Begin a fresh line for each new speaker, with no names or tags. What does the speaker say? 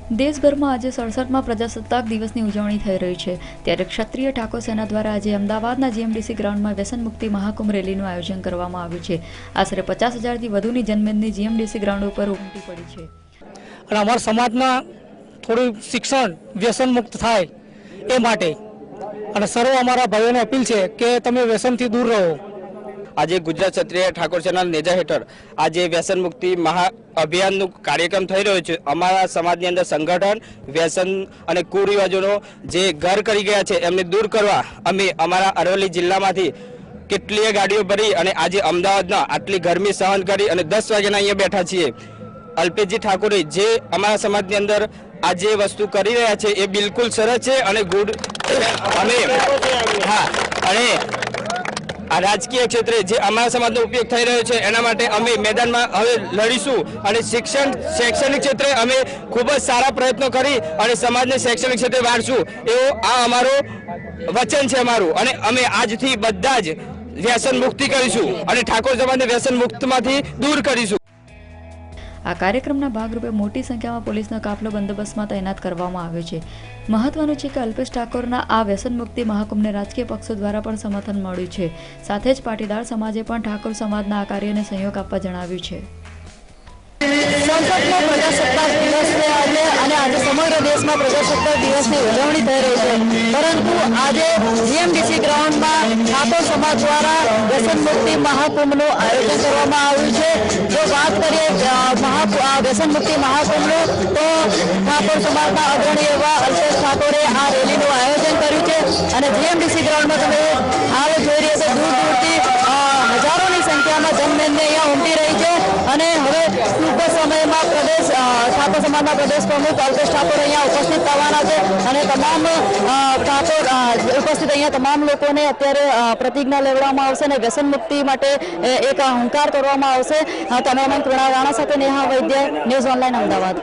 દેશભરમાં આજે 67મા પ્રજાસત્તાક દિવસની ઉજવણી થઈ રહી છે ત્યારે ક્ષત્રિય ઠાકોર સેના દ્વારા આજે અમદાવાદના જીએમડીસી ગ્રાઉન્ડમાં વ્યસન મુક્તિ મહાકુંભ રેલીનું આયોજન કરવામાં આવ્યું છે। આશરે 50,000થી વધુની જનમેદની જીએમડીસી ગ્રાઉન્ડ ઉપર ઉમટી પડી છે
અને અમારા સમાજમાં થોડું શિક્ષણ વ્યસન મુક્ત થાય એ માટે અને સર્વ અમારા ભાઈઓને અપીલ છે કે તમે વ્યસનથી દૂર રહો।
आज गुजरात क्षत्रिय ठाकोर सेना नेजा हेठळ आज व्यसन मुक्ति महा अभियान कार्यक्रम थई रह्यो छे। अमारा समाजनी अंदर संगठन व्यसन अने कुरिवाजोनो जे घर करी गया छे एमने दूर करवा अमे अमारा अरवली जिल्लामांथी કેટલીય ગાડીઓ ભરી અને આજે અમદાવાદના આટલી ગરમી સહન કરી અને 10 વાગ્યાના અહીંયા બેઠા છીએ। અલ્પેશજી ઠાકોરે જે અમારા સમાજની અંદર આજે વસ્તુ કરી રહ્યા છે એ બિલકુલ સરસ છે અને ગુડ અને હા અને આ રાજકીય ક્ષેત્રે જે અમારા સમાજનો ઉપયોગ થઈ રહ્યો છે એના માટે અમે મેદાનમાં હવે લડીશું અને શૈક્ષણિક ક્ષેત્રે અમે ખૂબ જ સારા પ્રયત્નો કરી અને સમાજને શૈક્ષણિક ક્ષેત્રે વાળશું એવો આ અમારો વચન છે અમારું અને અમે આજથી બધા જ વ્યસન મુક્તિ કરીશું અને ઠાકોર સમાજને વ્યસન મુક્તમાંથી દૂર કરીશું।
આ કાર્યક્રમના ભાગરૂપે મોટી સંખ્યામાં પોલીસનો કાફલો બંદોબસ્તમાં તૈનાત કરવામાં આવ્યો છે। મહત્વનું છે કે અલ્પેશ ઠાકોરના આ વ્યસન મુક્તિ મહાકુંભને રાજકીય પક્ષો દ્વારા પણ સમર્થન મળ્યું છે। સાથે જ પાટીદાર સમાજે પણ ઠાકોર સમાજના આ કાર્યને સહયોગ આપવા જણાવ્યું છે।
67મા પ્રજાસત્તાક દિવસને આજે સમગ્ર દેશમાં પ્રજાસત્તાક દિવસની ઉજવણી થઈ રહી છે, પરંતુ આજે જીએમડીસી ગ્રાઉન્ડમાં ઠાકોર સમાજ દ્વારા વ્યસન મુક્તિ મહાકુંભનું આયોજન કરવામાં આવ્યું છે। જો વાત કરીએ વ્યસન મુક્તિ મહાકુંભનું તો ઠાકોર સમાજના અગ્રણી એવા અલ્પેશ ઠાકોરે આ રેલીનું આયોજન કર્યું છે અને જીએમડીસી ગ્રાઉન્ડમાં તમે હાલ જોઈ રહ્યા છો દૂર દૂરથી હજારોની સંખ્યામાં જનમેદની અહીંયા ઉમટી રહી છે અને હવે ટૂંક સમયમાં ઠાકોર સમાજના પ્રદેશ પ્રમુખ અલ્પેશ ઠાકોર અહીંયા ઉપસ્થિત થવાના છે અને તમામ ઉપસ્થિત અહીંયા તમામ લોકોને અત્યારે પ્રતિજ્ઞા લેવડાવવામાં આવશે અને વ્યસન મુક્તિ માટે એક હુંકાર કરવામાં આવશે। કેમેરામેન કૃણાલ રાણા સાથે નેહા વૈદ્ય, ન્યૂઝ ઓનલાઈન, અમદાવાદ।